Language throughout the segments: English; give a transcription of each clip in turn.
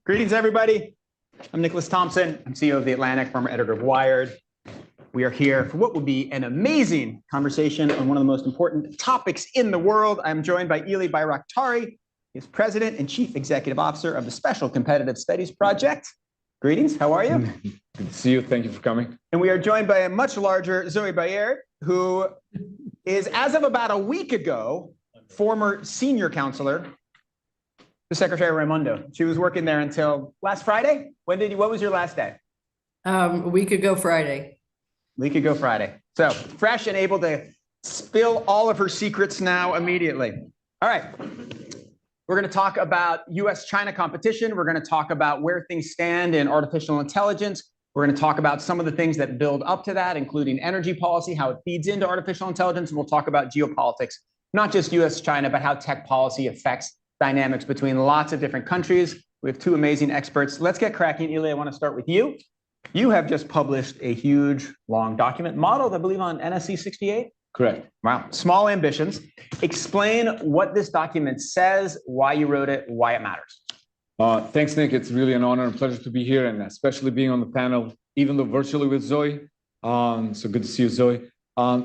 Greetings, everybody. I'm Nicholas Thompson. I'm CEO of The Atlantic, former editor of Wired. We are here for what will be an amazing conversation on one of the most important topics in the world. I'm joined by Ylli Bajraktari. He's President and Chief Executive Officer of the Special Competitive Studies Project. Greetings, how are you? Good to see you. Thank you for coming. And we are joined by a much larger Zoë Baird, who is, as of about a week ago, former senior counselor to Secretary Raimondo. She was working there until last Friday. What was your last day? A week ago Friday. Week ago Friday. So fresh and able to spill all of her secrets now immediately. All right. We're going to talk about US-China competition. We're going to talk about where things stand in artificial intelligence. We're going to talk about some of the things that build up to that, including energy policy, how it feeds into artificial intelligence. And we'll talk about geopolitics, not just US-China, but how tech policy affects dynamics between lots of different countries. We have two amazing experts. Let's get cracking. Ylli, I want to start with you. You have just published a huge, long document modeled, I believe, on NSC 68. Correct. Wow. Small ambitions. Explain what this document says, why you wrote it, why it matters. Thanks, Nick. It's really an honor and pleasure to be here, and especially being on the panel, even though virtually with Zoe. So good to see you, Zoe.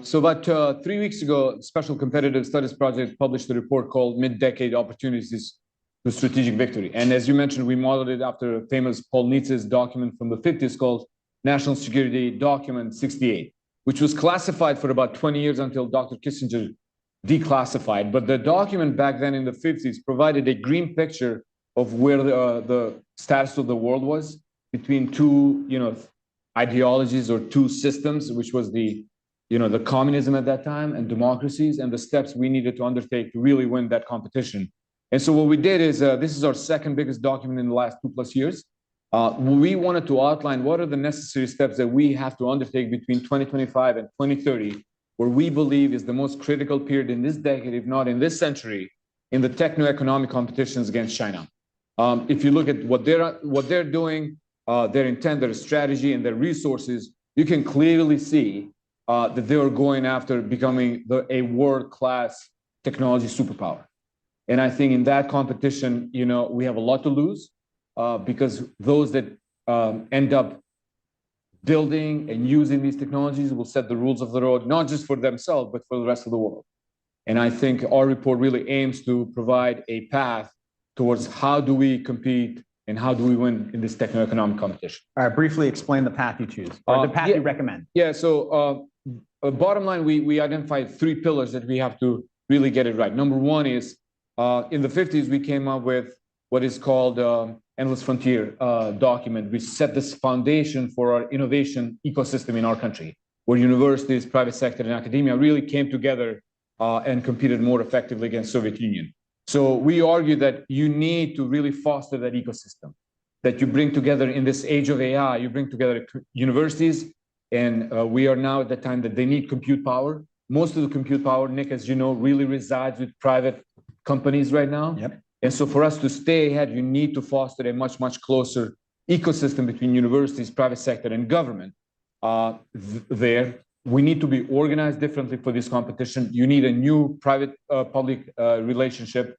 So about 3 weeks ago, Special Competitive Studies Project published a report called Mid-Decade Opportunities to Strategic Victory. And as you mentioned, we modeled it after a famous Paul Nietzsche's document from the 50s called National Security Document 68, which was classified for about 20 years until Dr. Kissinger declassified. But the document back then in the 50s provided a green picture of where the status of the world was between two, ideologies or two systems, which was the communism at that time and democracies, and the steps we needed to undertake to really win that competition. And so what we did is, this is our second biggest document in the last 2+ years. We wanted to outline what are the necessary steps that we have to undertake between 2025 and 2030, where we believe is the most critical period in this decade, if not in this century, in the techno-economic competitions against China. If you look at what they're doing, their intent, their strategy, and their resources, you can clearly see that they are going after becoming a world-class technology superpower. And I think in that competition, we have a lot to lose because those that end up building and using these technologies will set the rules of the road, not just for themselves, but for the rest of the world. And I think our report really aims to provide a path towards how do we compete and how do we win in this techno-economic competition. All right, briefly explain the path you choose, or the path you recommend. Yeah, so bottom line, we identified 3 pillars that we have to really get it right. Number one is, in the 50s, we came up with what is called Endless Frontier document, which set this foundation for our innovation ecosystem in our country, where universities, private sector, and academia really came together and competed more effectively against Soviet Union. So we argue that you need to really foster that ecosystem, that you bring together in this age of AI, you bring together universities, and we are now at the time that they need compute power. Most of the compute power, Nick, as you know, really resides with private companies right now. Yep. And so for us to stay ahead, you need to foster a much, much closer ecosystem between universities, private sector, and government there. We need to be organized differently for this competition. You need a new private-public relationship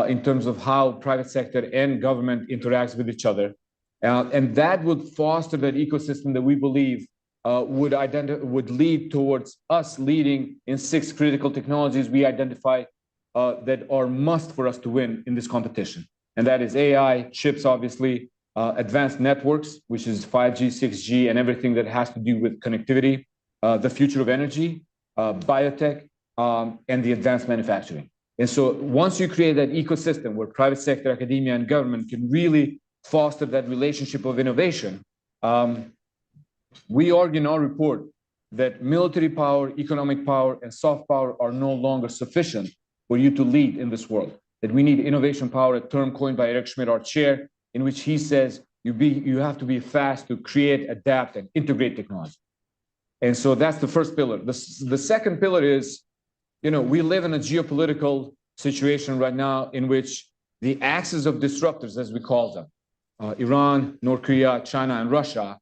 in terms of how private sector and government interacts with each other. And that would foster that ecosystem that we believe would lead towards us leading in 6 critical technologies we identify that are must for us to win in this competition. And that is AI, chips, obviously, advanced networks, which is 5G, 6G, and everything that has to do with connectivity, the future of energy, biotech, and the advanced manufacturing. And so once you create that ecosystem where private sector, academia, and government can really foster that relationship of innovation, we argue in our report that military power, economic power, and soft power are no longer sufficient for you to lead in this world. That we need innovation power, a term coined by Eric Schmidt, our chair, in which he says you have to be fast to create, adapt, and integrate technology. And so that's the first pillar. The second pillar is, we live in a geopolitical situation right now in which the axis of disruptors, as we call them, Iran, North Korea, China, and Russia,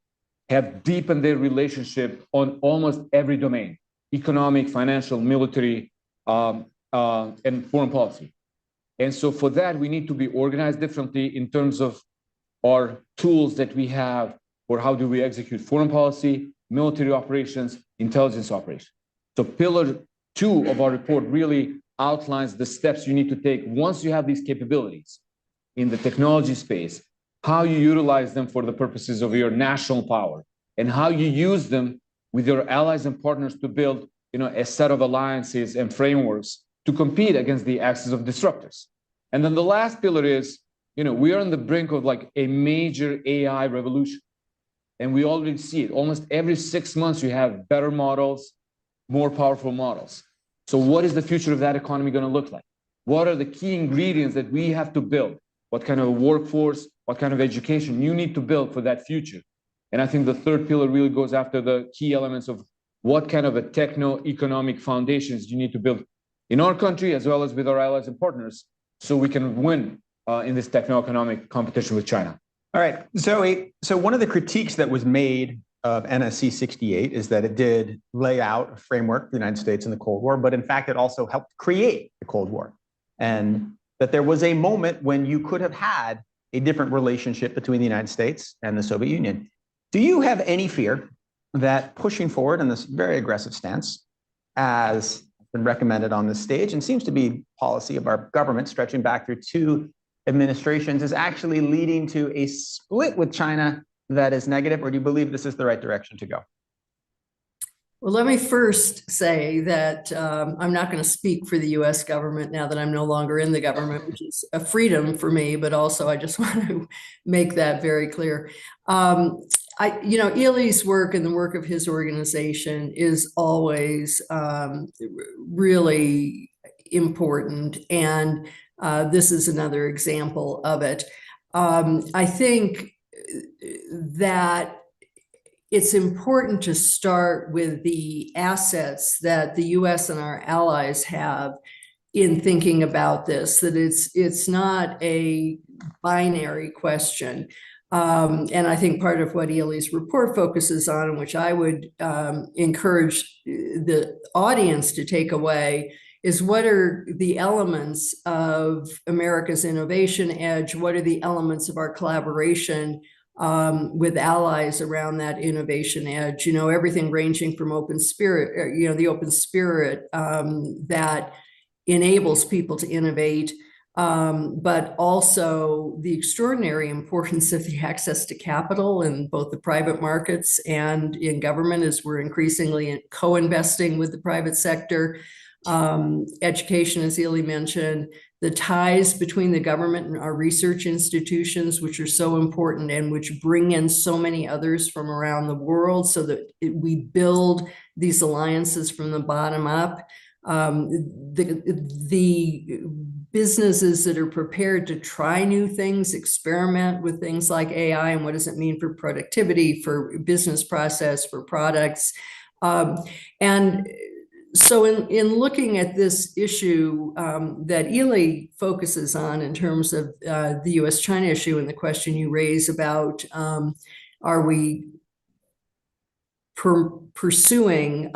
have deepened their relationship on almost every domain: economic, financial, military, and foreign policy. And so for that, we need to be organized differently in terms of are tools that we have for how do we execute foreign policy, military operations, intelligence operations. So pillar 2 of our report really outlines the steps you need to take once you have these capabilities in the technology space, how you utilize them for the purposes of your national power, and how you use them with your allies and partners to build, a set of alliances and frameworks to compete against the axis of disruptors. And then the last pillar is, we are on the brink of like a major AI revolution. And we already see it. Almost every 6 months, you have better models, more powerful models. So what is the future of that economy going to look like? What are the key ingredients that we have to build? What kind of a workforce, what kind of education you need to build for that future? And I think the third pillar really goes after the key elements of what kind of a techno-economic foundations you need to build in our country, as well as with our allies and partners, so we can win in this techno-economic competition with China. All right, Zoe, so one of the critiques that was made of NSC 68 is that it did lay out a framework for the United States in the Cold War, but in fact, it also helped create the Cold War. And that there was a moment when you could have had a different relationship between the United States and the Soviet Union. Do you have any fear that pushing forward in this very aggressive stance, as been recommended on this stage, and seems to be policy of our government stretching back through 2 administrations, is actually leading to a split with China that is negative, or do you believe this is the right direction to go? Well, let me first say that I'm not going to speak for the U.S. government now that I'm no longer in the government, which is a freedom for me, but also I just want to make that very clear. Ylli's work and the work of his organization is always really important, and this is another example of it. I think that it's important to start with the assets that the U.S. and our allies have in thinking about this, that it's not a binary question. And I think part of what Ylli's report focuses on, which I would encourage the audience to take away, is what are the elements of America's innovation edge? What are the elements of our collaboration with allies around that innovation edge? Everything ranging from open spirit, the open spirit that enables people to innovate, but also the extraordinary importance of the access to capital in both the private markets and in government, as we're increasingly co-investing with the private sector. Education, as Ylli mentioned, the ties between the government and our research institutions, which are so important and which bring in so many others from around the world, so that we build these alliances from the bottom up. The businesses that are prepared to try new things, experiment with things like AI, and what does it mean for productivity, for business process, for products. And so in looking at this issue that Ylli focuses on in terms of the U.S.-China issue and the question you raise about are we pursuing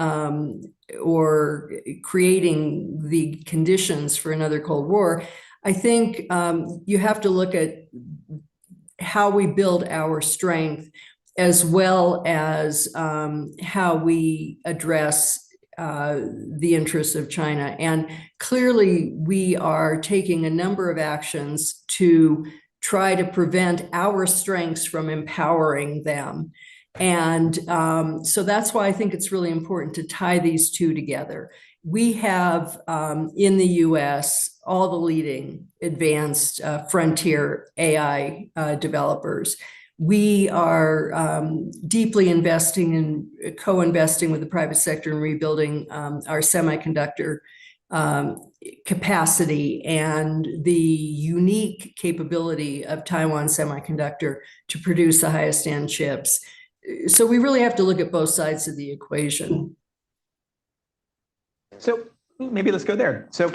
or creating the conditions for another Cold War, I think you have to look at how we build our strength, as well as how we address the interests of China. And clearly, we are taking a number of actions to try to prevent our strengths from empowering them. And so that's why I think it's really important to tie these two together. We have in the US all the leading advanced frontier AI developers. We are deeply investing and co-investing with the private sector in rebuilding our semiconductor capacity and the unique capability of Taiwan Semiconductor to produce the highest end chips. So we really have to look at both sides of the equation. So maybe let's go there. So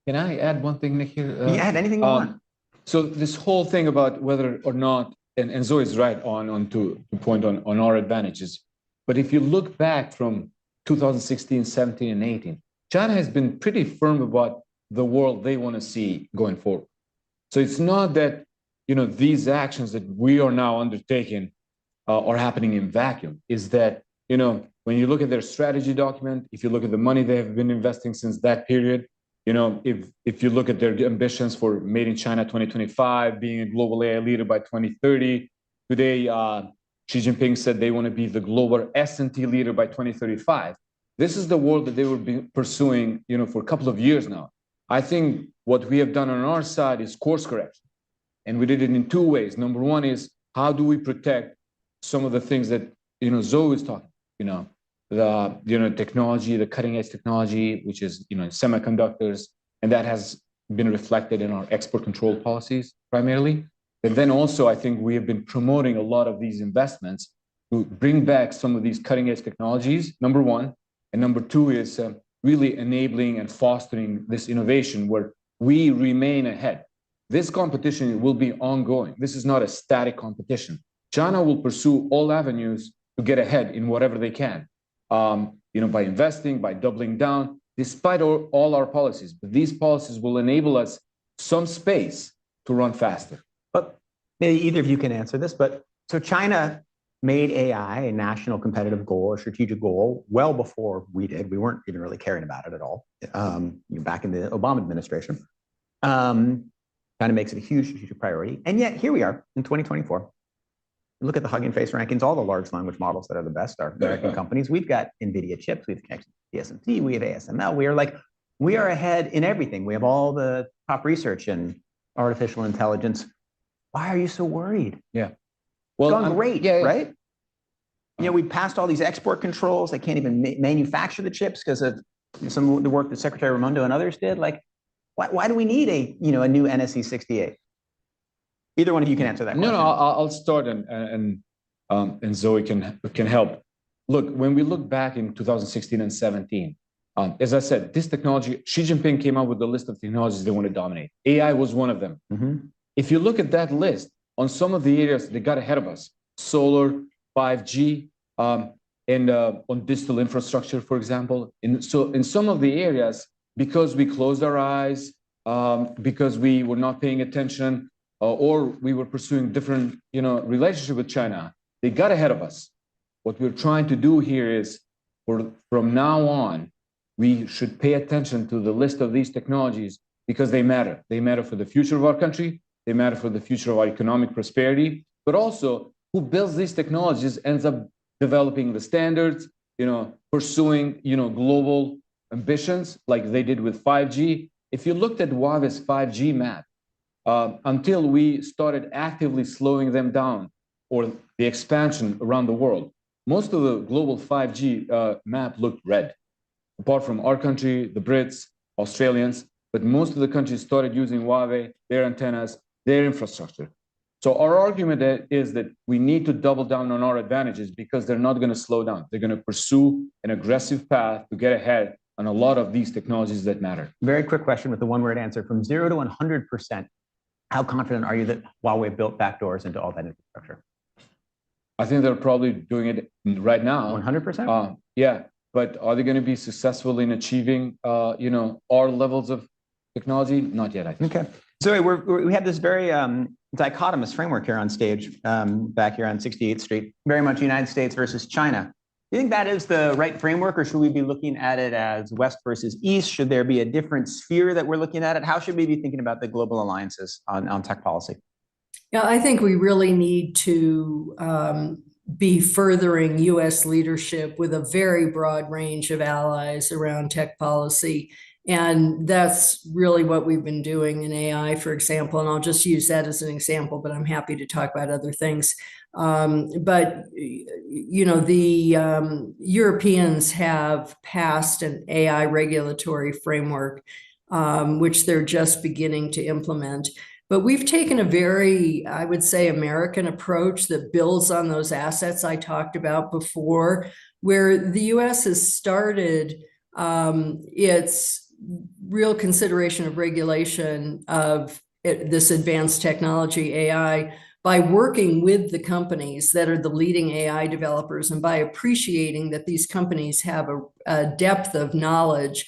can I add one thing, Nick, here? you add anything you want. So this whole thing about whether or not, and Zoe is right on to point on our advantages. But if you look back from 2016, 17, and 18, China has been pretty firm about the world they want to see going forward. So it's not that these actions that we are now undertaking are happening in vacuum. Is that, when you look at their strategy document, if you look at the money they have been investing since that period, if you look at their ambitions for Made in China 2025, being a global AI leader by 2030, today Xi Jinping said they want to be the global S&T leader by 2035. This is the world that they were pursuing, for a couple of years now. I think what we have done on our side is course correction. And we did it in two ways. Number one is, how do we protect some of the things that, Zoe is talking, the technology, the cutting edge technology, which is, semiconductors, and that has been reflected in our export control policies primarily. And then also, I think we have been promoting a lot of these investments to bring back some of these cutting edge technologies, number one. And number two is really enabling and fostering this innovation where we remain ahead. This competition will be ongoing. This is not a static competition. China will pursue all avenues to get ahead in whatever they can, by investing, by doubling down, despite all our policies. But these policies will enable us some space to run faster. But maybe either of you can answer this, but so China made AI a national competitive goal, a strategic goal, well before we did. We weren't even really caring about it at all back in the Obama administration. China makes it a huge strategic priority. And yet here we are in 2024. Look at the Hugging Face rankings, all the large language models that are the best are American companies. We've got NVIDIA chips, we have connections to TSMC, we have ASML. We are ahead in everything. We have all the top research in artificial intelligence. Why are you so worried? Yeah. Well, it's gone great, right? We passed all these export controls. They can't even manufacture the chips because of some of the work that Secretary Raimondo and others did. Why do we need a new NSE 68? Either one of you can answer that question. No, I'll start and Zoe can help. Look, when we look back in 2016 and 17, as I said, this technology, Xi Jinping came out with a list of technologies they want to dominate. AI was one of them. Mm-hmm. If you look at that list, on some of the areas they got ahead of us, solar, 5G, and on digital infrastructure, for example. So in some of the areas, because we closed our eyes, because we were not paying attention, or we were pursuing different, relationship with China, they got ahead of us. What we're trying to do here is, from now on, we should pay attention to the list of these technologies because they matter. They matter for the future of our country. They matter for the future of our economic prosperity. But also, who builds these technologies ends up developing the standards, pursuing, global ambitions like they did with 5G. If you looked at Huawei's 5G map, until we started actively slowing them down or the expansion around the world, most of the global 5G map looked red, apart from our country, the Brits, Australians, but most of the countries started using Huawei, their antennas, their infrastructure. So our argument is that we need to double down on our advantages because they're not going to slow down. They're going to pursue an aggressive path to get ahead on a lot of these technologies that matter. Very quick question with a one-word answer. From 0 to 100%, how confident are you that Huawei built backdoors into all that infrastructure? I think they're probably doing it right now. 100%? Yeah, but are they going to be successful in achieving, our levels of technology? Not yet, I think. Okay. Zoe, we have this very dichotomous framework here on stage, back here on 68th Street, very much United States versus China. Do you think that is the right framework, or should we be looking at it as West versus East? Should there be a different sphere that we're looking at it? How should we be thinking about the global alliances on tech policy? Yeah, I think we really need to be furthering U.S. leadership with a very broad range of allies around tech policy. And that's really what we've been doing in AI, for example. And I'll just use that as an example, but I'm happy to talk about other things. But the Europeans have passed an AI regulatory framework, which they're just beginning to implement. But we've taken a very, I would say, American approach that builds on those assets I talked about before, where the U.S. has started its real consideration of regulation of this advanced technology, AI, by working with the companies that are the leading AI developers and by appreciating that these companies have a depth of knowledge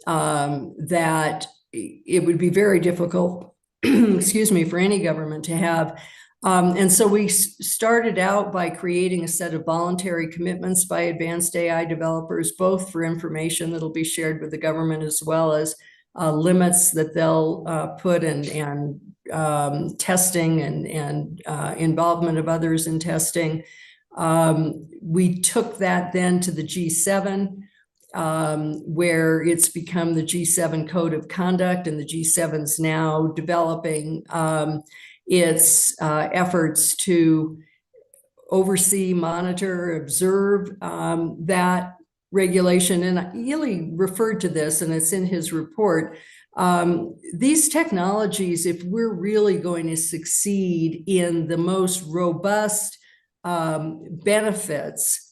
that it would be very difficult excuse me, for any government to have. And so we started out by creating a set of voluntary commitments by advanced AI developers, both for information that'll be shared with the government as well as limits that they'll put and testing and involvement of others in testing. We took that then to the G7, where it's become the G7 Code of Conduct, and the G7's now developing its efforts to oversee, monitor, observe that regulation. And Ylli referred to this, and it's in his report. These technologies, if we're really going to succeed in the most robust benefits,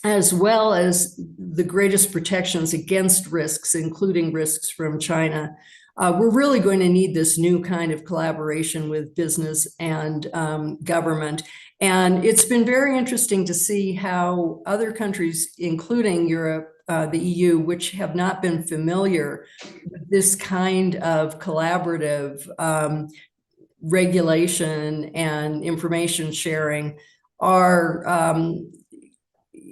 as well as the greatest protections against risks, including risks from China, we're really going to need this new kind of collaboration with business and government. And it's been very interesting to see how other countries, including Europe, the EU, which have not been familiar with this kind of collaborative regulation and information sharing, are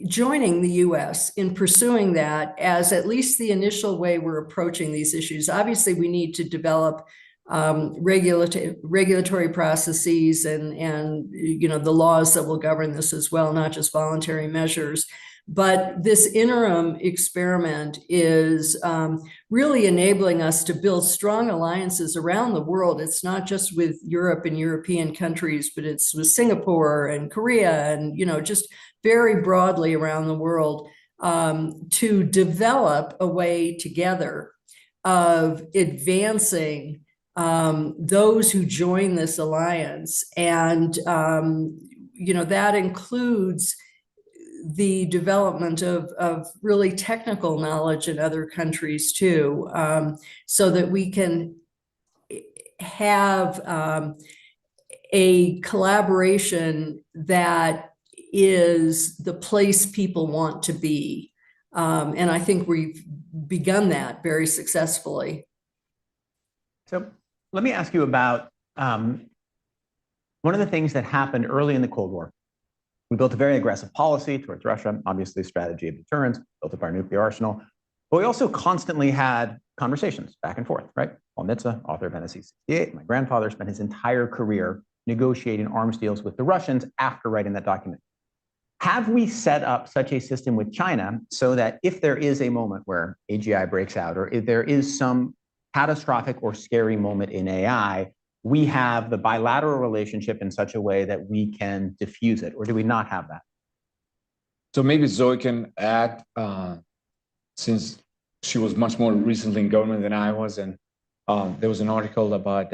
joining the US in pursuing that as at least the initial way we're approaching these issues. Obviously, we need to develop regulatory processes and the laws that will govern this as well, not just voluntary measures. But this interim experiment is really enabling us to build strong alliances around the world. It's not just with Europe and European countries, but it's with Singapore and Korea and, just very broadly around the world to develop a way together of advancing those who join this alliance. And, that includes the development of really technical knowledge in other countries too, so that we can have a collaboration that is the place people want to be. And I think we've begun that very successfully. So let me ask you about one of the things that happened early in the Cold War. We built a very aggressive policy towards Russia, obviously strategy of deterrence, built up our nuclear arsenal, but we also constantly had conversations back and forth, right? Paul Nitze, author of NSC 68, my grandfather spent his entire career negotiating arms deals with the Russians after writing that document. Have we set up such a system with China so that if there is a moment where AGI breaks out, or if there is some catastrophic or scary moment in AI, we have the bilateral relationship in such a way that we can diffuse it, or do we not have that? So maybe Zoe can add, since she was much more recently in government than I was, and there was an article about,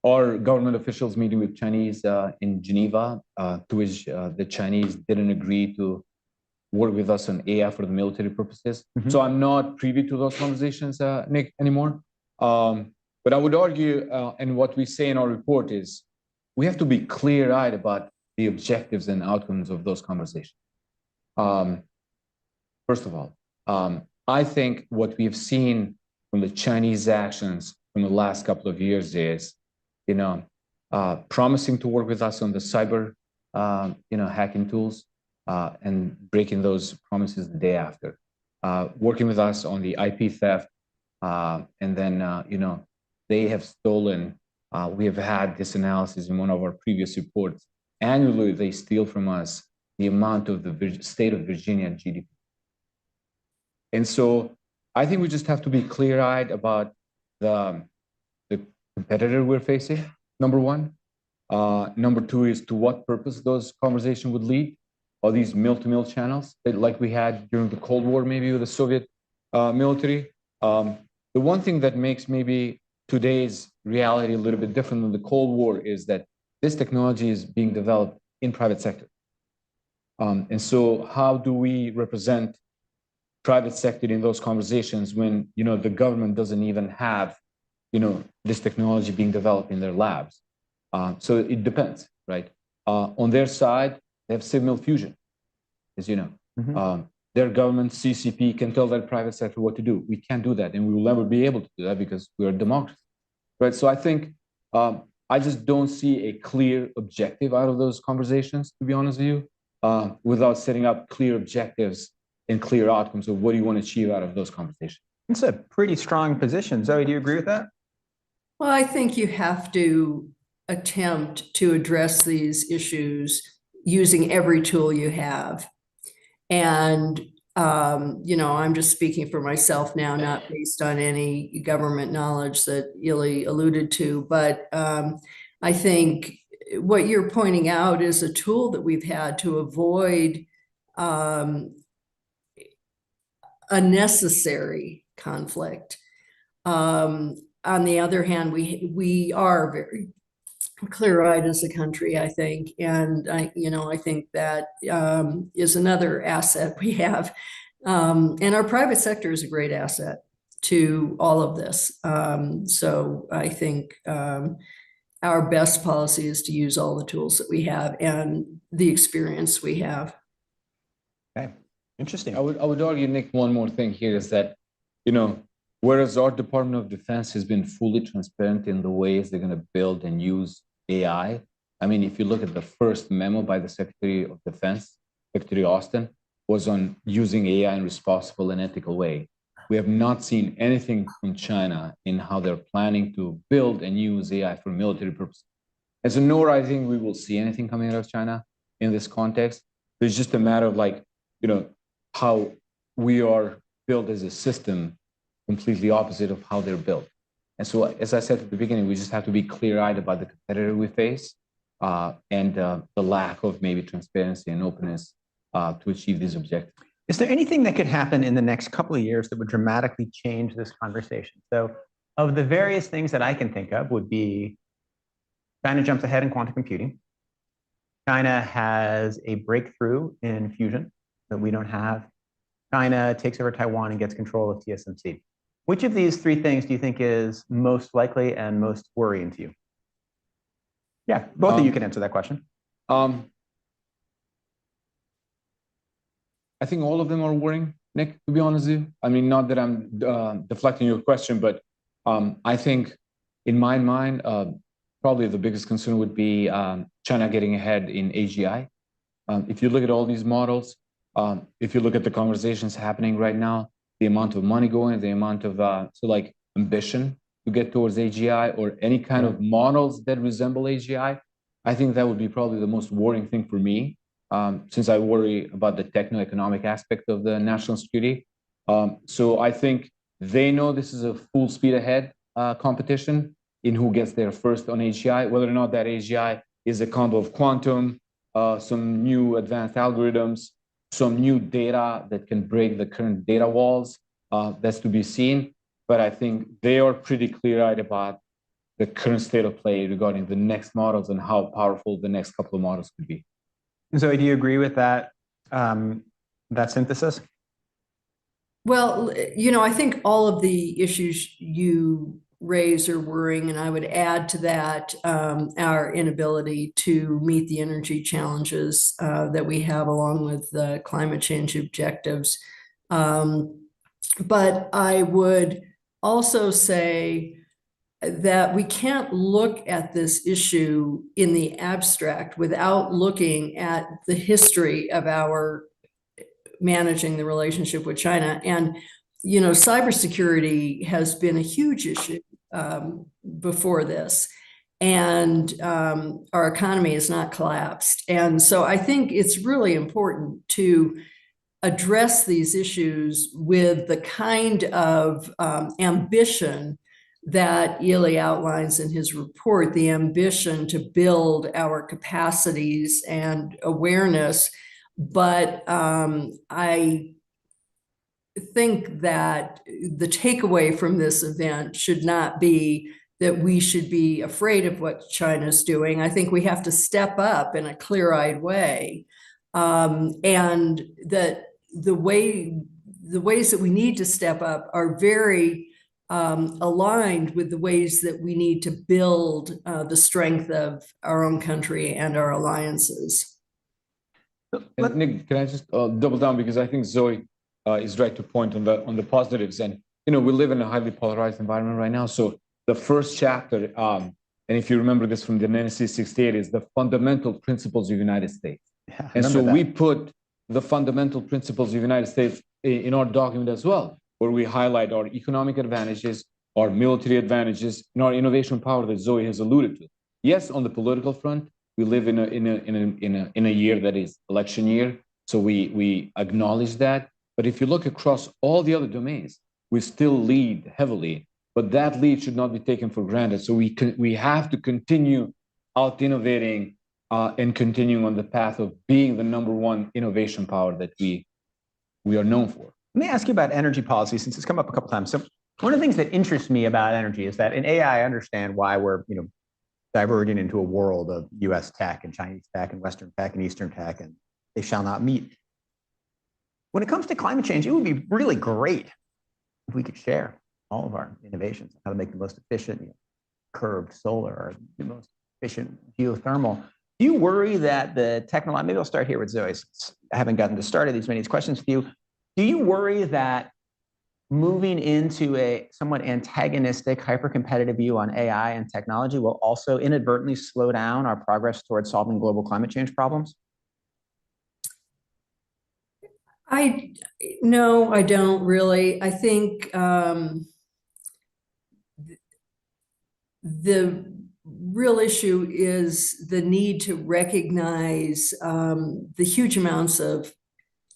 our government officials meeting with Chinese in Geneva, to which the Chinese didn't agree to work with us on AI for the military purposes. Mm-hmm. So I'm not privy to those conversations, Nick, anymore. But I would argue, and what we say in our report is, we have to be clear-eyed about the objectives and outcomes of those conversations. First of all, I think what we've seen from the Chinese actions from the last couple of years is, promising to work with us on the cyber, hacking tools, and breaking those promises the day after, working with us on the IP theft, and then, they have stolen, we have had this analysis in one of our previous reports. Annually, they steal from us the amount of the state of Virginia GDP. And so I think we just have to be clear-eyed about the competitor we're facing, number one. Number two is to what purpose those conversations would lead. All these mill-to-mill channels, like we had during the Cold War, maybe with the Soviet military. The one thing that makes maybe today's reality a little bit different than the Cold War is that this technology is being developed in private sector. And so how do we represent private sector in those conversations when, the government doesn't even have, this technology being developed in their labs? So it depends, right? On their side, they have signal fusion, as you know. Mm-hmm. their government, CCP, can tell their private sector what to do. We can't do that, and we will never be able to do that because we're a democracy, right? So I think I just don't see a clear objective out of those conversations, to be honest with you, without setting up clear objectives and clear outcomes of what do you want to achieve out of those conversations. It's a pretty strong position. Zoe, do you agree with that? Well, I think you have to attempt to address these issues using every tool you have. And, I'm just speaking for myself now, not based on any government knowledge that Ylli alluded to, but I think what you're pointing out is a tool that we've had to avoid unnecessary conflict. On the other hand, we are very clear-eyed as a country, I think, and I think that is another asset we have, and our private sector is a great asset to all of this. So I think our best policy is to use all the tools that we have and the experience we have. Okay, interesting. I would argue, Nick, one more thing here is that, whereas our Department of Defense has been fully transparent in the ways they're going to build and use AI. I mean, if you look at the first memo by the Secretary of Defense, Secretary Austin, was on using AI in a responsible and ethical way. We have not seen anything from China in how they're planning to build and use AI for military purposes. And so nor I think we will see anything coming out of China in this context. It's just a matter of how we are built as a system completely opposite of how they're built. And so, as I said at the beginning, we just have to be clear-eyed about the competitor we face and the lack of maybe transparency and openness to achieve these objectives. Is there anything that could happen in the next couple of years that would dramatically change this conversation? So of the various things that I can think of would be China jumps ahead in quantum computing. China has a breakthrough in fusion that we don't have. China takes over Taiwan and gets control of TSMC. Which of these three things do you think is most likely and most worrying to you? Yeah, both of you can answer that question. I think all of them are worrying, Nick, to be honest with you. I mean, not that I'm deflecting your question, but I think in my mind, probably the biggest concern would be China getting ahead in AGI. If you look at all these models, if you look at the conversations happening right now, the amount of money going, the amount of ambition to get towards AGI or any kind of models that resemble AGI, I think that would be probably the most worrying thing for me, since I worry about the techno-economic aspect of the national security. So I think they know this is a full speed ahead competition in who gets there first on AGI, whether or not that AGI is a combo of quantum, some new advanced algorithms, some new data that can break the current data walls, that's to be seen. But I think they are pretty clear-eyed about the current state of play regarding the next models and how powerful the next couple of models could be. Zoe, do you agree with that, that synthesis? Well, I think all of the issues you raise are worrying, and I would add to that our inability to meet the energy challenges that we have along with the climate change objectives. But I would also say that we can't look at this issue in the abstract without looking at the history of our managing the relationship with China. And, cybersecurity has been a huge issue before this, and our economy has not collapsed. And so I think it's really important to address these issues with the kind of ambition that Ylli outlines in his report, the ambition to build our capacities and awareness. But I think that the takeaway from this event should not be that we should be afraid of what China's doing. I think we have to step up in a clear-eyed way, and that the ways that we need to step up are very aligned with the ways that we need to build the strength of our own country and our alliances. And Nick, can I just double down, because I think Zoe is right to point on the positives. And we live in a highly polarized environment right now. So the first chapter, and if you remember this from the NSC 68, is the fundamental principles of the United States. Yeah, and so that. we put the fundamental principles of the United States in our document as well, where we highlight our economic advantages, our military advantages, and our innovation power that Zoe has alluded to. Yes, on the political front, we live in a year that is election year, so we acknowledge that. But if you look across all the other domains, we still lead heavily, but that lead should not be taken for granted. So we have to continue out innovating and continuing on the path of being the #1 innovation power that we are known for. Let me ask you about energy policy, since it's come up a couple times. So one of the things that interests me about energy is that in AI, I understand why we're diverging into a world of US tech and Chinese tech and Western tech and Eastern tech, and they shall not meet. When it comes to climate change, it would be really great if we could share all of our innovations, how to make the most efficient curved solar or the most efficient geothermal. Do you worry that the technology, maybe I'll start here with Zoe, since I haven't gotten to start these many questions with you. Do you worry that moving into a somewhat antagonistic, hyper-competitive view on AI and technology will also inadvertently slow down our progress towards solving global climate change problems? No, I don't really. I think the real issue is the need to recognize the huge amounts of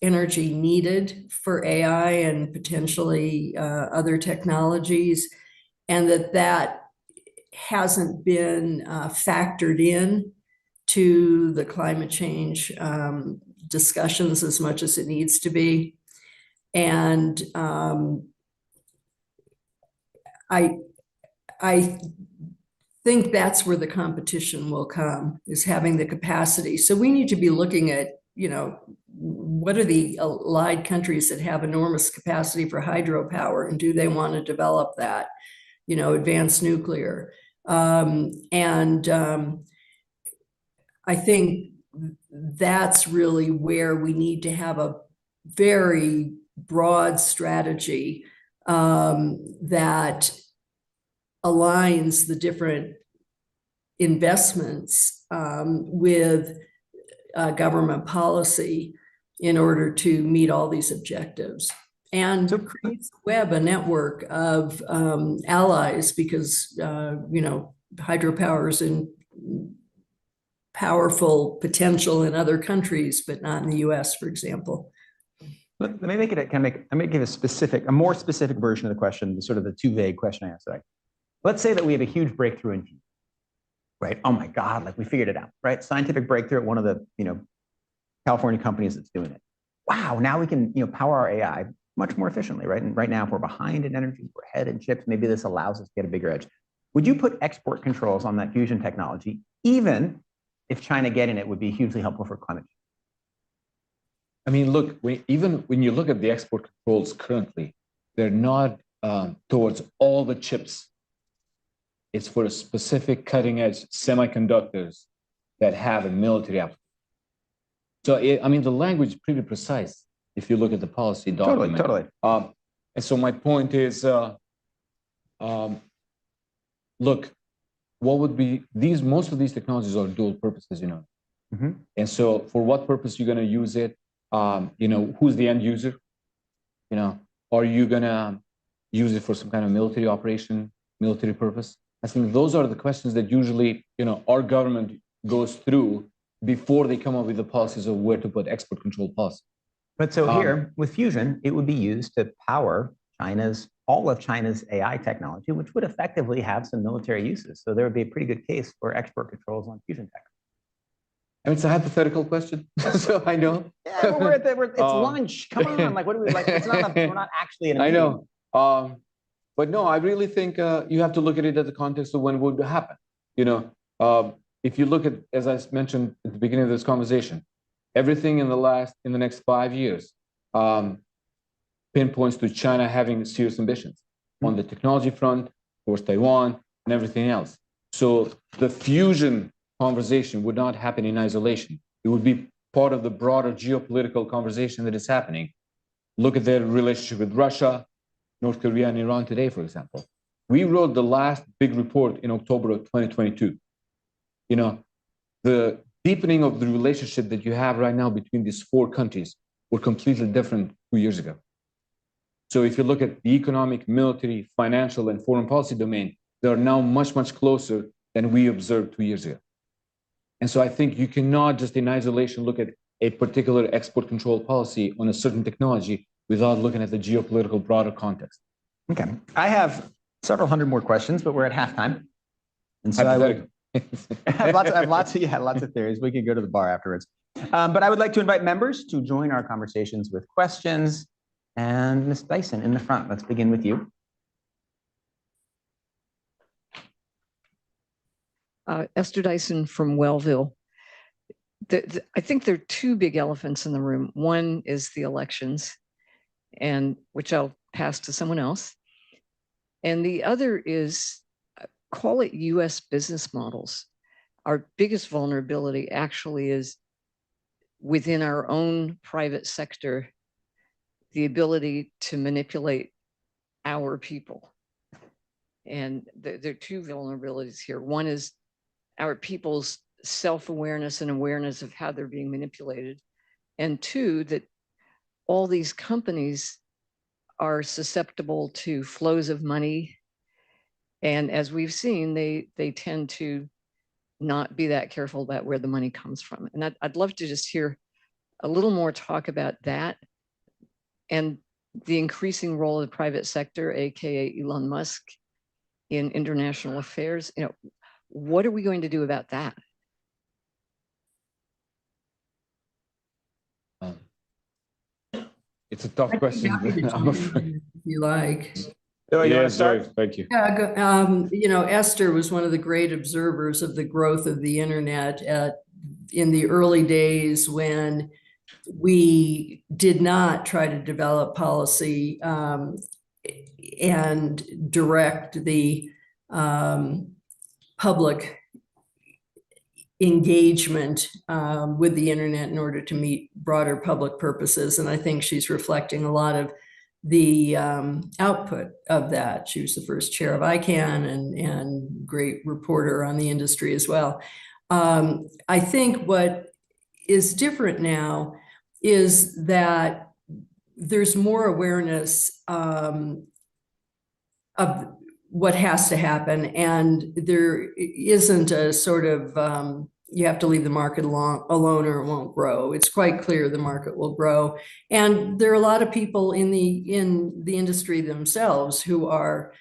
energy needed for AI and potentially other technologies, and that hasn't been factored in to the climate change discussions as much as it needs to be. And I think that's where the competition will come, is having the capacity. So we need to be looking at, what are the allied countries that have enormous capacity for hydropower, and do they want to develop that, advanced nuclear? I think that's really where we need to have a very broad strategy that aligns the different investments with government policy in order to meet all these objectives, and creates a network of allies, because hydropower is in powerful potential in other countries, but not in the US, for example. Let me make it, let me give a more specific version of the question, sort of the too vague question I asked. Let's say that we have a huge breakthrough in fusion, right? Oh my God, like we figured it out, right? Scientific breakthrough at one of the, California companies that's doing it. Wow, now we can, power our AI much more efficiently, right? And right now, if we're behind in energy, we're ahead in chips, maybe this allows us to get a bigger edge. Would you put export controls on that fusion technology, even if China getting it would be hugely helpful for climate change? I mean, look, even when you look at the export controls currently, they're not towards all the chips. It's for a specific cutting edge semiconductors that have a military application. So, the language is pretty precise if you look at the policy document. Totally. And so my point is, look, what would be most of these technologies are dual purposes, Mm-hmm. And so for what purpose you're going to use it? Who's the end user? Are you going to use it for some kind of military operation, military purpose? I think those are the questions that usually, our government goes through before they come up with the policies of where to put export control policy. But so here with fusion, it would be used to power all of China's AI technology, which would effectively have some military uses. So there would be a pretty good case for export controls on fusion tech. It's a hypothetical question, so I know. Yeah, but it's lunch. Come on, like what do we like? We're not actually in a meeting. I know, but no, I really think you have to look at it at the context of when it would happen. If you look at, as I mentioned at the beginning of this conversation, everything in the next 5 years pinpoints to China having serious ambitions on the technology front, of course, Taiwan, and everything else. So the fusion conversation would not happen in isolation. It would be part of the broader geopolitical conversation that is happening. Look at their relationship with Russia, North Korea, and Iran today, for example. We wrote the last big report in October of 2022. You know, the deepening of the relationship that you have right now between these four countries were completely different 2 years ago. So if you look at the economic, military, financial, and foreign policy domain, they're now much, much closer than we observed 2 years ago. And so I think you cannot just in isolation look at a particular export control policy on a certain technology without looking at the geopolitical broader context. Okay, I have several hundred more questions, but we're at halftime. And so I have lots of theories. We could go to the bar afterwards. But I would like to invite members to join our conversations with questions. And Ms. Dyson in the front, let's begin with you. Esther Dyson from Wellville. I think there are two big elephants in the room. One is the elections, and which I'll pass to someone else. And the other is, call it US business models. Our biggest vulnerability actually is within our own private sector, the ability to manipulate our people. And there are two vulnerabilities here. One is our people's self-awareness and awareness of how they're being manipulated. And two, that all these companies are susceptible to flows of money. And as we've seen, they tend to not be that careful about where the money comes from. And I'd love to just hear a little more talk about that and the increasing role of the private sector, AKA Elon Musk, in international affairs. You know, what are we going to do about that? It's a tough question. I'm afraid. If you like. So you want to Sorry, start? thank you. Yeah, you know, Esther was one of the great observers of the growth of the internet in the early days when we did not try to develop policy and direct the public engagement with the internet in order to meet broader public purposes. And I think she's reflecting a lot of the output of that. She was the first chair of ICANN and great reporter on the industry as well. I think what is different now is that there's more awareness of what has to happen, and there isn't a sort of you have to leave the market alone or it won't grow. It's quite clear the market will grow, and there are a lot of people in the industry themselves who are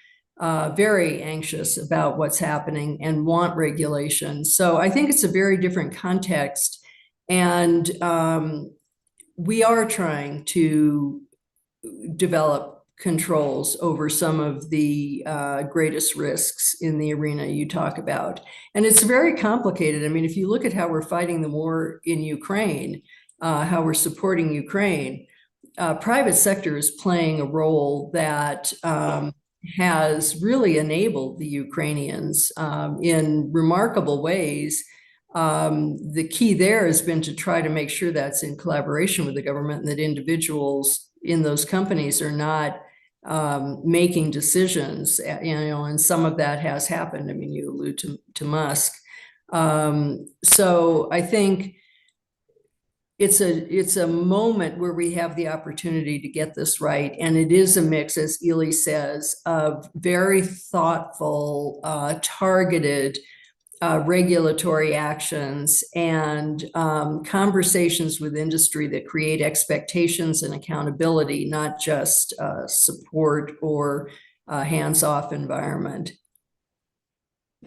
very anxious about what's happening and want regulation. So I think it's a very different context, and we are trying to develop controls over some of the greatest risks in the arena you talk about. And it's very complicated. I mean, if you look at how we're fighting the war in Ukraine, how we're supporting Ukraine, private sector is playing a role that has really enabled the Ukrainians in remarkable ways. The key there has been to try to make sure that's in collaboration with the government and that individuals in those companies are not making decisions, you know, and some of that has happened. I mean, you allude to Musk. So I think it's a moment where we have the opportunity to get this right. And it is a mix, as Ylli says, of very thoughtful, targeted regulatory actions and conversations with industry that create expectations and accountability, not just support or hands-off environment.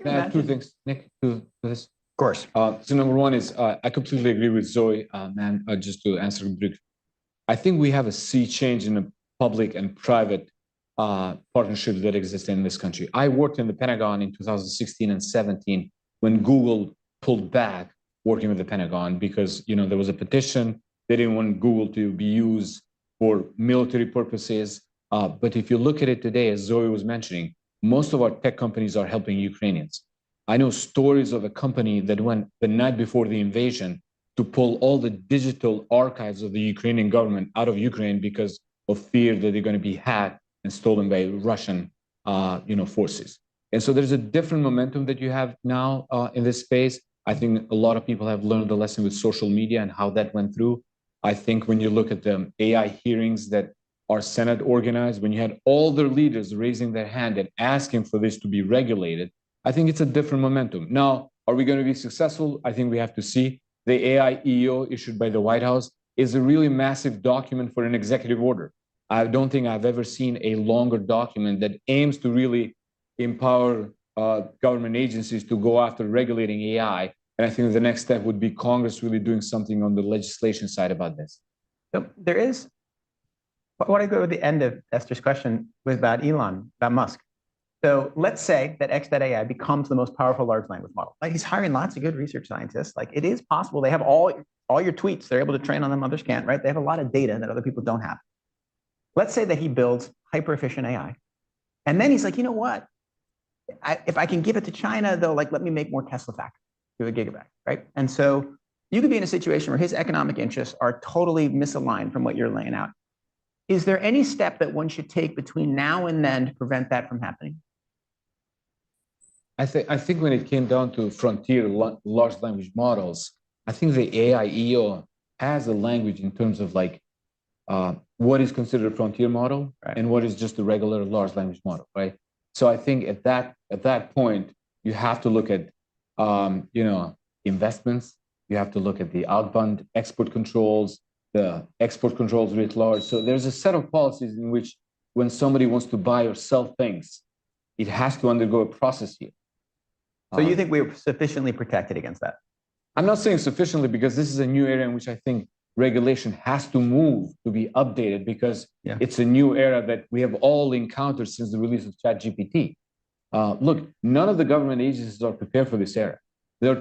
Can I add two things, Nick, to this? Of course. So number one is I completely agree with Zoe, and just to answer briefly, I think we have a sea change in the public and private partnerships that exist in this country. I worked in the Pentagon in 2016 and 17 when Google pulled back working with the Pentagon because, you know, there was a petition. They didn't want Google to be used for military purposes. But if you look at it today, as Zoe was mentioning, most of our tech companies are helping Ukrainians. I know stories of a company that went the night before the invasion to pull all the digital archives of the Ukrainian government out of Ukraine because of fear that they're going to be hacked and stolen by Russian, forces. And so there's a different momentum that you have now in this space. I think a lot of people have learned the lesson with social media and how that went through. I think when you look at the AI hearings that our Senate organized, when you had all their leaders raising their hand and asking for this to be regulated, I think it's a different momentum. Now, are we going to be successful? I think we have to see. The AI EO issued by the White House is a really massive document for an executive order. I don't think I've ever seen a longer document that aims to really empower government agencies to go after regulating AI. And I think the next step would be Congress really doing something on the legislation side about this. So there is, I want to go to the end of Esther's question was about Elon, about Musk. So let's say that X.AI becomes the most powerful large language model. Like he's hiring lots of good research scientists. Like it is possible. They have all your tweets. They're able to train on them. Others can't, right? They have a lot of data that other people don't have. Let's say that he builds hyper efficient AI. And then he's like, you know what? If I can give it to China, they'll like, let me make more Tesla factories to a gigabyte, right? And so you could be in a situation where his economic interests are totally misaligned from what you're laying out. Is there any step that one should take between now and then to prevent that from happening? I think when it came down to frontier large language models, I think the AI EO has a language in terms of like what is considered a frontier model, right, and what is just a regular large language model, right? So I think at that point you have to look at investments. You have to look at the outbound export controls, the export controls writ large. So there's a set of policies in which when somebody wants to buy or sell things, it has to undergo a process here. So you think we're sufficiently protected against that? I'm not saying sufficiently because this is a new area in which I think regulation has to move to be updated because it's a new era that we have all encountered since the release of ChatGPT. Look, none of the government agencies are prepared for this era. They're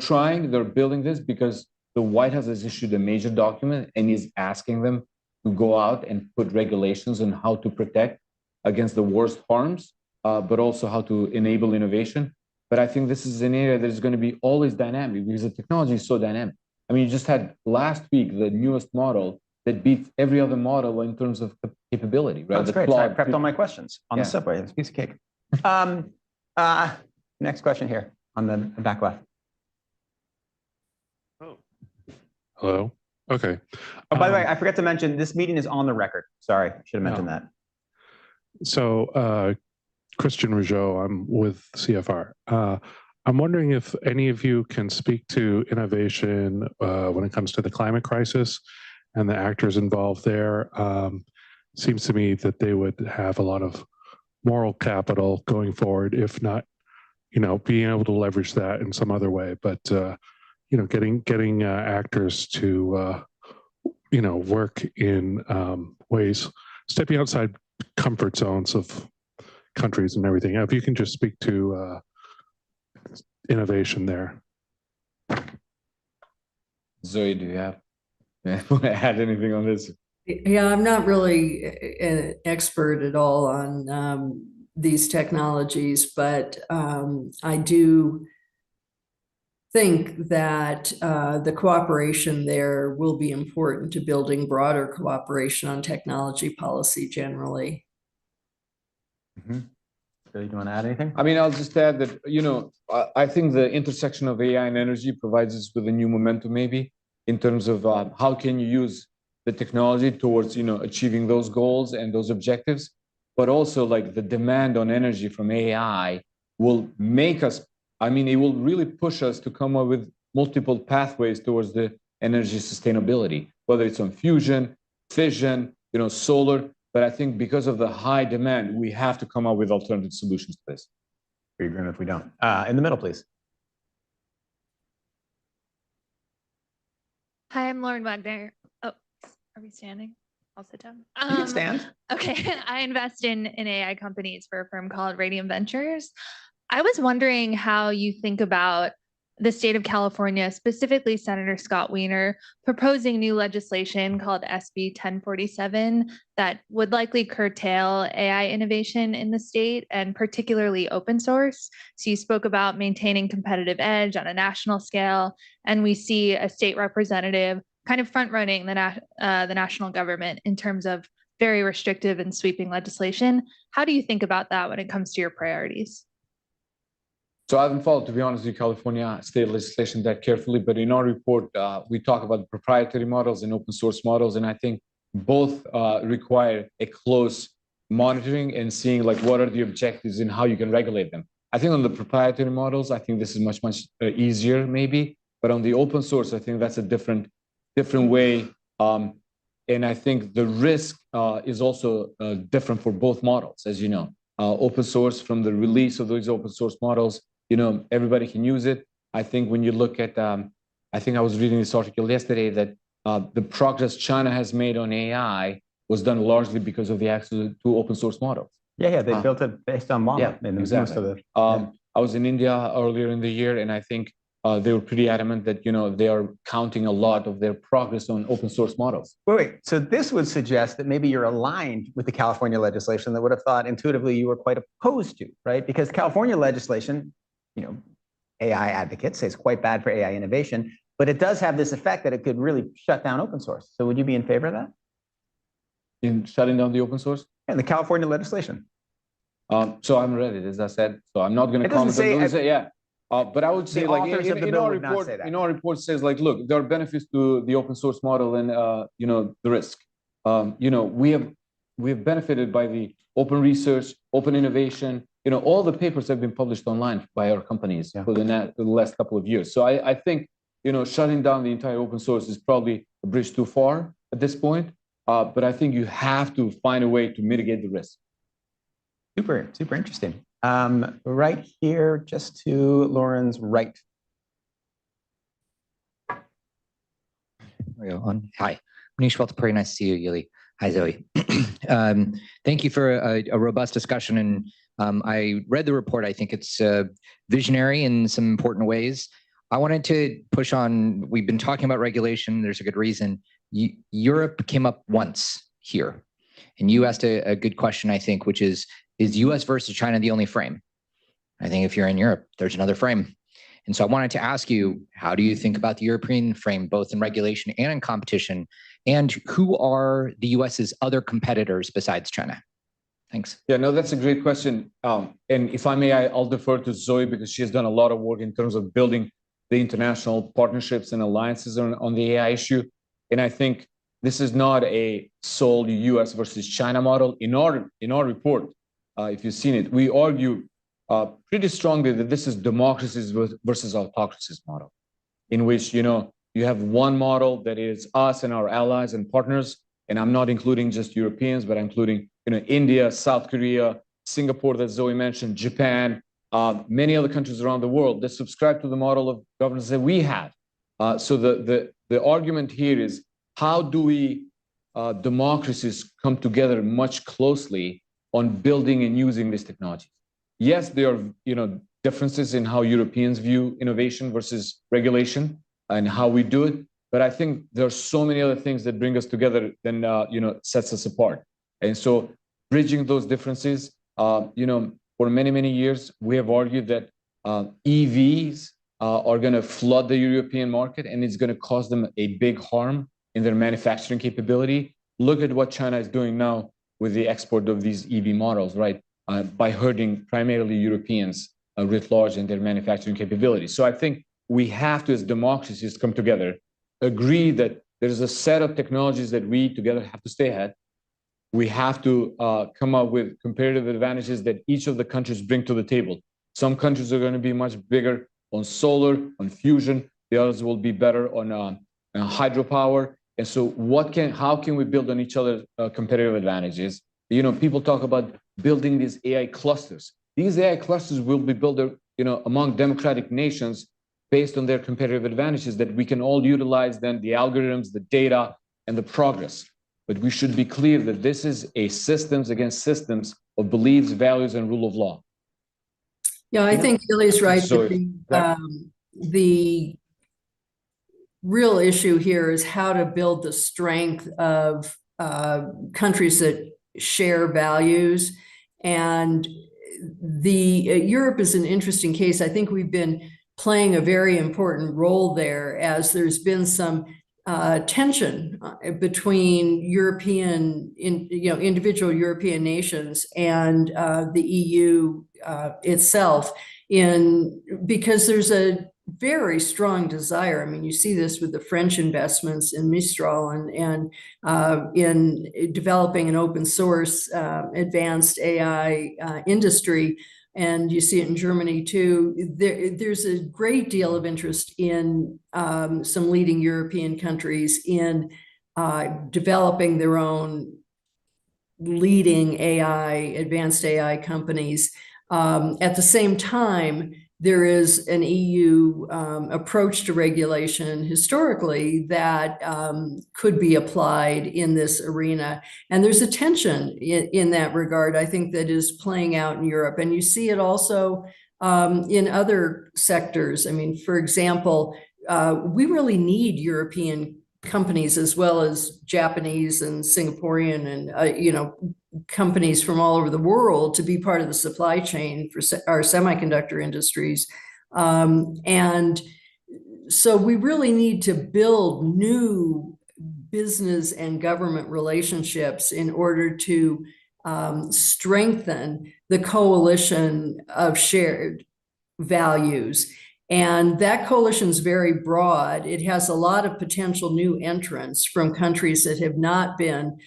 building this because the White House has issued a major document and is asking them to go out and put regulations on how to protect against the worst harms, but also how to enable innovation. But I think this is an area that is going to be always dynamic because the technology is so dynamic. I mean, you just had last week the newest model that beats every other model in terms of capability, right? That's great. So I prepped all my questions on the subway. It's a piece of cake. Next question here on the back left. Oh, hello. Okay. Oh, by the way, I forgot to mention this meeting is on the record. Sorry, I should have mentioned that. So, Christian Rougeau, I'm with CFR. I'm wondering if any of you can speak to innovation when it comes to the climate crisis and the actors involved there. Seems to me that they would have a lot of moral capital going forward, if not, being able to leverage that in some other way. But getting actors to work in ways, stepping outside comfort zones of countries and everything. If you can just speak to innovation there. Zoe, do you have add anything on this? Yeah, I'm not really an expert at all on these technologies, but I do think that the cooperation there will be important to building broader cooperation on technology policy generally. Mm-hmm. Do you want to add anything? I mean, I'll just add that, I think the intersection of AI and energy provides us with a new momentum, maybe, in terms of how can you use the technology towards, achieving those goals and those objectives, but also like the demand on energy from AI will make us, it will really push us to come up with multiple pathways towards the energy sustainability, whether it's on fusion, fission, solar. But I think because of the high demand, we have to come up with alternative solutions to this. Be grim if we don't. In the middle, please. Hi, I'm Lauren Wagner. Oh, are we standing? I'll sit down. You can stand. Okay, I invest in AI companies for a firm called Radium Ventures. I was wondering how you think about the state of California, specifically Senator Scott Wiener, proposing new legislation called SB 1047 that would likely curtail AI innovation in the state and particularly open source. So you spoke about maintaining competitive edge on a national scale, and we see a state representative kind of front running the national government in terms of very restrictive and sweeping legislation. How do you think about that when it comes to your priorities? So I haven't followed, to be honest, with California state legislation that carefully, but in our report, we talk about proprietary models and open source models, and I think both require a close monitoring and seeing like what are the objectives and how you can regulate them. I think on the proprietary models, I think this is much easier maybe, but on the open source, I think that's a different way, and I think the risk is also different for both models, as you know. Open source, from the release of those open source models, you know, everybody can use it. I think when you look at, I think I was reading this article yesterday that the progress China has made on AI was done largely because of the access to open source models. Yeah, they built it based on model. Yeah, exactly. I was in India earlier in the year, and I think they were pretty adamant that, you know, they are counting a lot of their progress on open source models. Wait. So this would suggest that maybe you're aligned with the California legislation that would have thought intuitively you were quite opposed to, right? Because California legislation, you know, AI advocates say it's quite bad for AI innovation, but it does have this effect that it could really shut down open source. So would you be in favor of that? In shutting down the open source? Yeah, the California legislation. So I'm read it, as I said. So I'm not going to comment on those. Yeah. But I would say, like, in our report says, like, look, there are benefits to the open source model and, you know, the risk. You know, we have benefited by the open research, open innovation. You know, all the papers have been published online by our companies for the last couple of years. So I think, you know, shutting down the entire open source is probably a bridge too far at this point. But I think you have to find a way to mitigate the risk. Super interesting. Right here, just to Lauren's right. Hi, Manish Waltapuri. Nice to see you, Ylli. Hi, Zoe. Thank you for a robust discussion. And I read the report. I think it's visionary in some important ways. I wanted to push on, we've been talking about regulation. There's a good reason. Europe came up once here. And you asked a good question, I think, which is US versus China the only frame? I think if you're in Europe, there's another frame. And so I wanted to ask you, how do you think about the European frame, both in regulation and in competition? And who are the US's other competitors besides China? Thanks. Yeah, no, that's a great question. And if I may, I'll defer to Zoe because she has done a lot of work in terms of building the international partnerships and alliances on the AI issue. And I think this is not a sole US versus China model. In our report, if you've seen it, we argue pretty strongly that this is democracies versus autocracies model, in which, you know, you have one model that is us and our allies and partners, and I'm not including just Europeans, but I'm including, you know, India, South Korea, Singapore that Zoe mentioned, Japan, many other countries around the world that subscribe to the model of governance that we have. So the argument here is, how do we democracies come together much closely on building and using these technologies? Yes, there are, you know, differences in how Europeans view innovation versus regulation and how we do it. But I think there are so many other things that bring us together than, you know, sets us apart. And so bridging those differences, you know, for many, many years, we have argued that EVs are going to flood the European market and it's going to cause them a big harm in their manufacturing capability. Look at what China is doing now with the export of these EV models, right? By hurting primarily Europeans writ large in their manufacturing capabilities. So I think we have to, as democracies, come together, agree that there's a set of technologies that we together have to stay ahead. We have to come up with comparative advantages that each of the countries bring to the table. Some countries are going to be much bigger on solar, on fusion. The others will be better on hydropower. And so how can we build on each other's competitive advantages? You know, people talk about building these AI clusters. These AI clusters will be built, you know, among democratic nations based on their competitive advantages that we can all utilize then the algorithms, the data, and the progress. But we should be clear that this is a systems against systems of beliefs, values, and rule of law. Yeah, I think Ylli's right. So the real issue here is how to build the strength of countries that share values. And Europe is an interesting case. I think we've been playing a very important role there, as there's been some tension between individual European nations and the EU itself, because there's a very strong desire. I mean, you see this with the French investments in Mistral and in developing an open source advanced AI industry. And you see it in Germany too. There's a great deal of interest in some leading European countries in developing their own leading AI, advanced AI companies. At the same time, there is an EU approach to regulation historically that could be applied in this arena. And there's a tension in that regard, I think, that is playing out in Europe. And you see it also in other sectors. I mean, for example, we really need European companies as well as Japanese and Singaporean and, companies from all over the world to be part of the supply chain for our semiconductor industries. And so we really need to build new business and government relationships in order to strengthen the coalition of shared values. And that coalition is very broad. It has a lot of potential new entrants from countries that have not been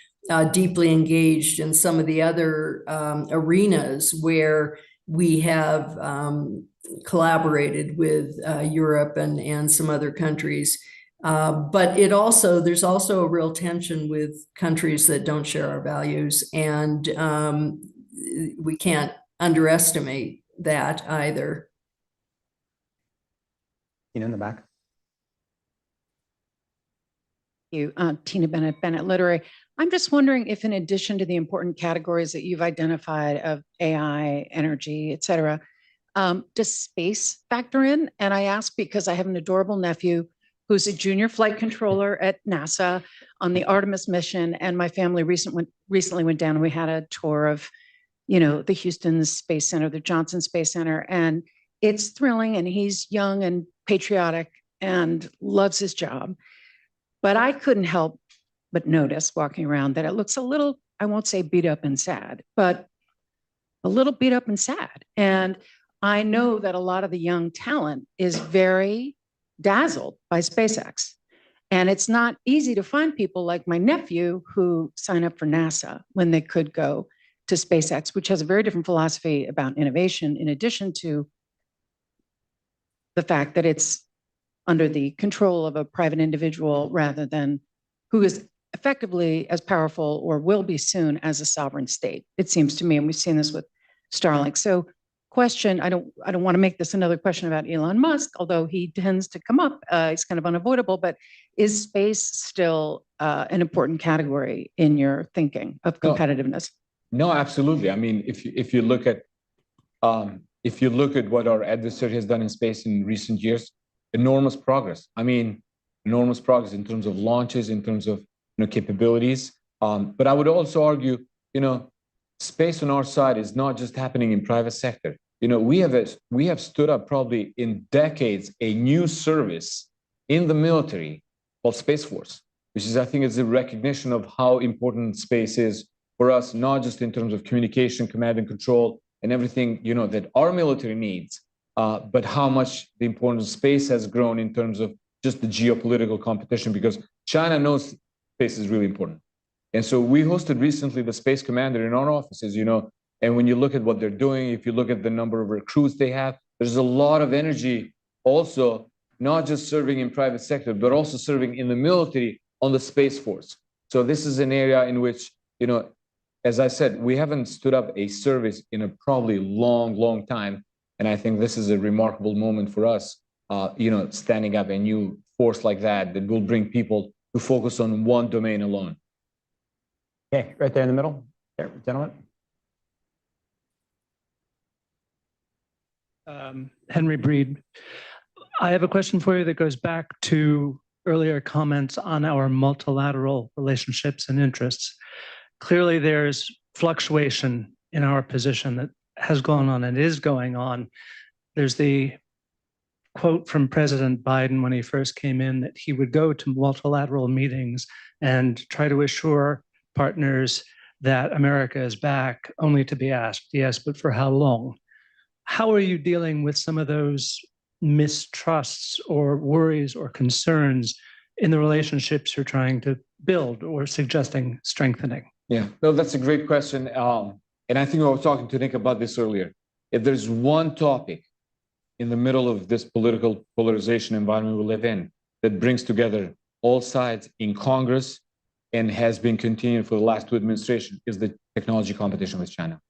deeply engaged in some of the other arenas where we have collaborated with Europe and some other countries. But there's also a real tension with countries that don't share our values. And we can't underestimate that either. In the back. You, Tina Bennett Literary. I'm just wondering if, in addition to the important categories that you've identified of AI, energy, et cetera, does space factor in? And I ask because I have an adorable nephew who's a junior flight controller at NASA on the Artemis mission, and my family recently went down and we had a tour of, the Houston Space Center, the Johnson Space Center, and it's thrilling. And he's young and patriotic and loves his job. But I couldn't help but notice walking around that it looks a little, I won't say beat up and sad, but a little beat up and sad. And I know that a lot of the young talent is very dazzled by SpaceX. And it's not easy to find people like my nephew who sign up for NASA when they could go to SpaceX, which has a very different philosophy about innovation, in addition to the fact that it's under the control of a private individual rather than who is effectively as powerful or will be soon as a sovereign state, it seems to me. And we've seen this with Starlink. So question, I don't want to make this another question about Elon Musk, although he tends to come up, it's kind of unavoidable, but is space still an important category in your thinking of competitiveness? No, absolutely. I mean, if you look at what our adversary has done in space in recent years, enormous progress. I mean, enormous progress in terms of launches, in terms of capabilities. But I would also argue, space on our side is not just happening in private sector. We have stood up probably in decades a new service in the military called Space Force, which is, I think, is a recognition of how important space is for us, not just in terms of communication, command and control, and everything that our military needs, but how much the importance of space has grown in terms of just the geopolitical competition, because China knows space is really important. And so we hosted recently the space commander in our offices, and when you look at what they're doing, if you look at the number of recruits they have, there's a lot of energy also, not just serving in private sector, but also serving in the military on the Space Force. So this is an area in which, as I said, we haven't stood up a service in a probably long time. And I think this is a remarkable moment for us, standing up a new force like that will bring people to focus on one domain alone. Okay, right there in the middle, there, gentlemen. Henry Breed. I have a question for you that goes back to earlier comments on our multilateral relationships and interests. Clearly, there's fluctuation in our position that has gone on and is going on. There's the quote from President Biden when he first came in that he would go to multilateral meetings and try to assure partners that America is back, only to be asked, yes, but for how long? How are you dealing with some of those mistrusts or worries or concerns in the relationships you're trying to build or suggesting strengthening? Yeah, no, that's a great question. And I think I was talking to Nick about this earlier. If there's one topic in the middle of this political polarization environment we live in that brings together all sides in Congress and has been continuing for the last two administrations, is the technology competition with China.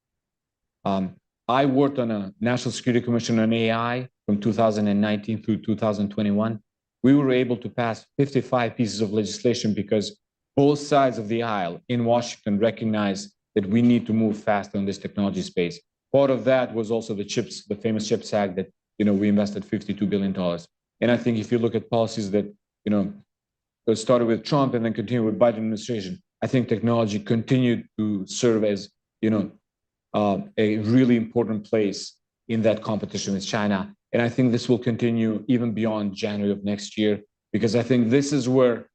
I worked on a National Security Commission on AI from 2019 through 2021. We were able to pass 55 pieces of legislation because both sides of the aisle in Washington recognize that we need to move fast on this technology space. Part of that was also the CHIPS, the famous CHIPS Act that, we invested $52 billion. And I think if you look at policies that, started with Trump and then continued with Biden administration, I think technology continued to serve as, a really important place in that competition with China. And I think this will continue even beyond January of next year, because I think this is where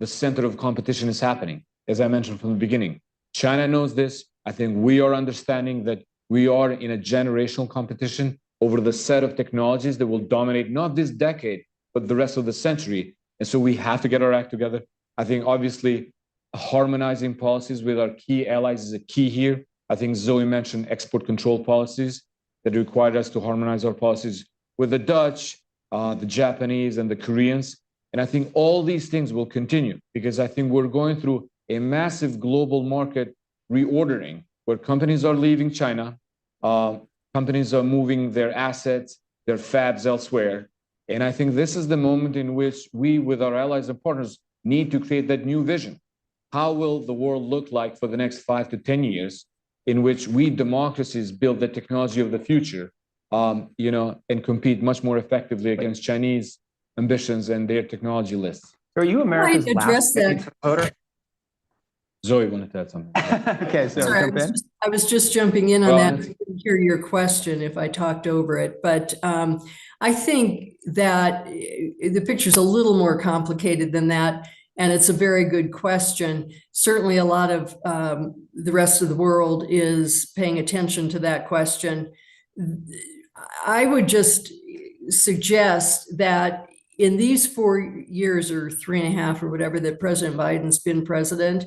the center of competition is happening. As I mentioned from the beginning, China knows this. I think we are understanding that we are in a generational competition over the set of technologies that will dominate not this decade, but the rest of the century. And so we have to get our act together. I think obviously harmonizing policies with our key allies is a key here. I think Zoe mentioned export control policies that required us to harmonize our policies with the Dutch, the Japanese, and the Koreans. And I think all these things will continue because I think we're going through a massive global market reordering where companies are leaving China, companies are moving their assets, their fabs elsewhere. And I think this is the moment in which we, with our allies and partners, need to create that new vision. How will the world look like for the next 5 to 10 years in which we democracies build the technology of the future, and compete much more effectively against Chinese ambitions and their technology lists? Are you America's last voter? Zoe wanted to add something. Okay, so Sorry, jump in. I was just jumping in on that. I didn't hear your question if I talked over it, but I think that the picture's a little more complicated than that, and it's a very good question. Certainly a lot of the rest of the world is paying attention to that question. I would just suggest that in these 4 years or 3.5 or whatever that President Biden's been president,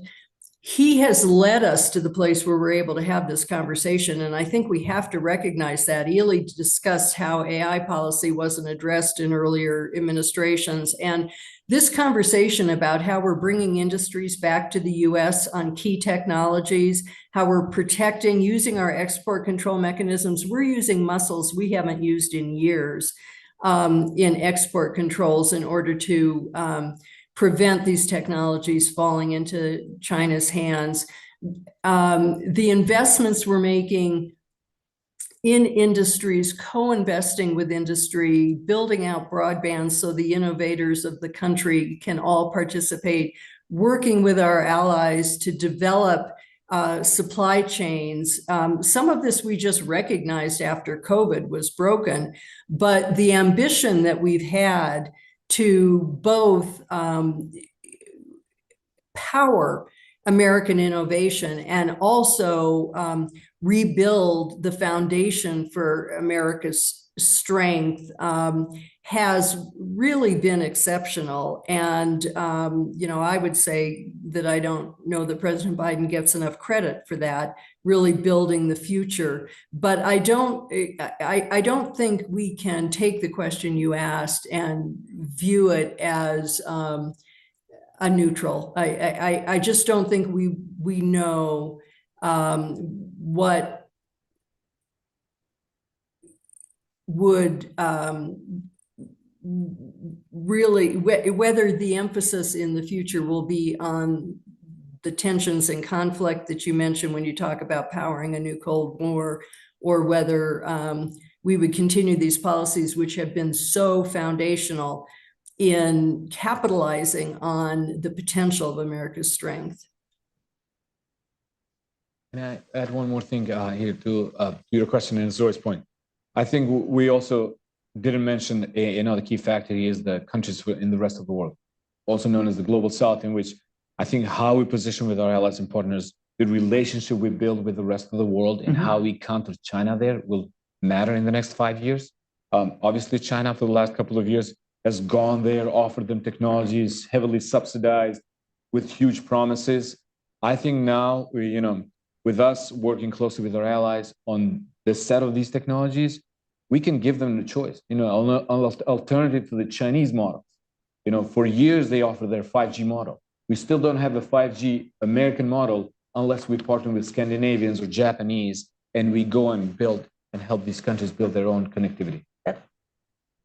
he has led us to the place where we're able to have this conversation. And I think we have to recognize that. Ylli discussed how AI policy wasn't addressed in earlier administrations. And this conversation about how we're bringing industries back to the US on key technologies, how we're protecting, using our export control mechanisms, we're using muscles we haven't used in years in export controls in order to prevent these technologies falling into China's hands. The investments we're making in industries, co-investing with industry, building out broadband so the innovators of the country can all participate, working with our allies to develop supply chains. Some of this we just recognized after COVID was broken, but the ambition that we've had to both power American innovation and also rebuild the foundation for America's strength has really been exceptional. And, I would say that I don't know that President Biden gets enough credit for that, really building the future. But I don't think we can take the question you asked and view it as a neutral. I just don't think we know what would really, whether the emphasis in the future will be on the tensions and conflict that you mentioned when you talk about powering a new Cold War, or whether we would continue these policies which have been so foundational in capitalizing on the potential of America's strength. Can I add one more thing here to your question and Zoe's point? I think we also didn't mention another key factor is the countries in the rest of the world, also known as the Global South, in which I think how we position with our allies and partners, the relationship we build with the rest of the world and how we counter China there will matter in the next 5 years. Obviously, China for the last couple of years has gone there, offered them technologies, heavily subsidized with huge promises. I think now, with us working closely with our allies on the set of these technologies, we can give them the choice, an alternative to the Chinese models. For years, they offer their 5G model. We still don't have the 5G American model unless we partner with Scandinavians or Japanese, and we go and build and help these countries build their own connectivity. That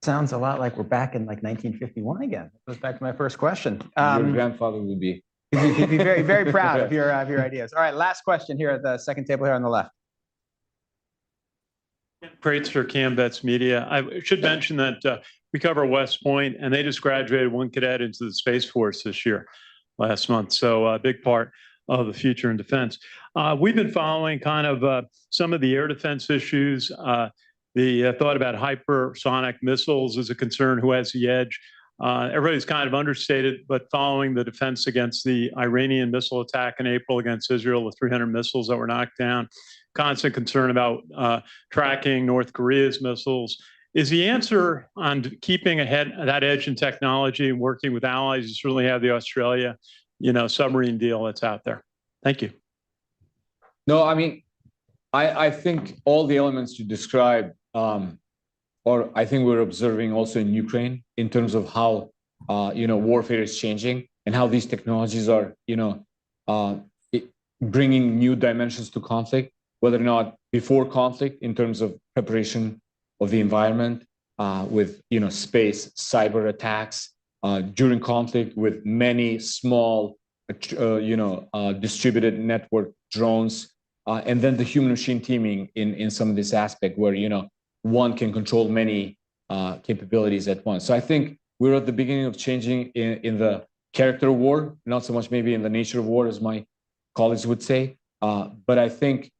sounds a lot like we're back in like 1951 again. That goes back to my first question. Your grandfather would be. He'd be very, very proud of your ideas. All right, last question here at the second table here on the left. Presider, Canvets Media. I should mention that we cover West Point, and they just graduated one cadet into the Space Force this year, last month. So a big part of the future in defense. We've been following kind of some of the air defense issues. The thought about hypersonic missiles is a concern. Who has the edge? Everybody's kind of understated, but following the defense against the Iranian missile attack in April against Israel with 300 missiles that were knocked down, constant concern about tracking North Korea's missiles. Is the answer on keeping ahead of that edge in technology and working with allies? You certainly have the Australia, submarine deal that's out there. Thank you. No, I mean, I think all the elements you described, or I think we're observing also in Ukraine in terms of how, warfare is changing and how these technologies are, bringing new dimensions to conflict, whether or not before conflict in terms of preparation of the environment with, space, cyber attacks, during conflict with many small, distributed network drones, and then the human machine teaming in some of this aspect where, one can control many capabilities at once. So I think we're at the beginning of changing in the character of war, not so much maybe in the nature of war, as my colleagues would say. But I think,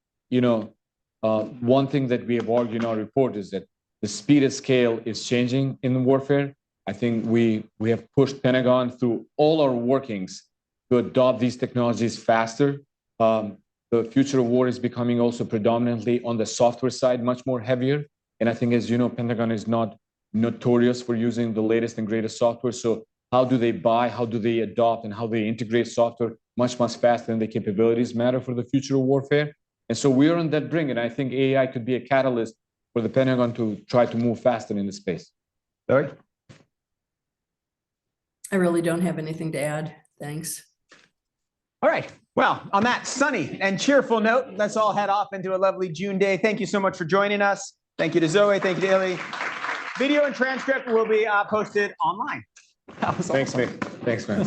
one thing that we have argued in our report is that the speed and scale is changing in warfare. I think we have pushed Pentagon through all our workings to adopt these technologies faster. The future of war is becoming also predominantly on the software side, much more heavier. And I think, as you know, Pentagon is not notorious for using the latest and greatest software. So how do they buy, how do they adopt, and how they integrate software much faster than the capabilities matter for the future of warfare? And so we're on that brink, and I think AI could be a catalyst for the Pentagon to try to move faster in the space. Sorry? I really don't have anything to add. Thanks. All right. Well, on that sunny and cheerful note, let's all head off into a lovely June day. Thank you so much for joining us. Thank you to Zoe. Thank you to Ylli. Video and transcript will be posted online. Thanks, Nick. Thanks, man.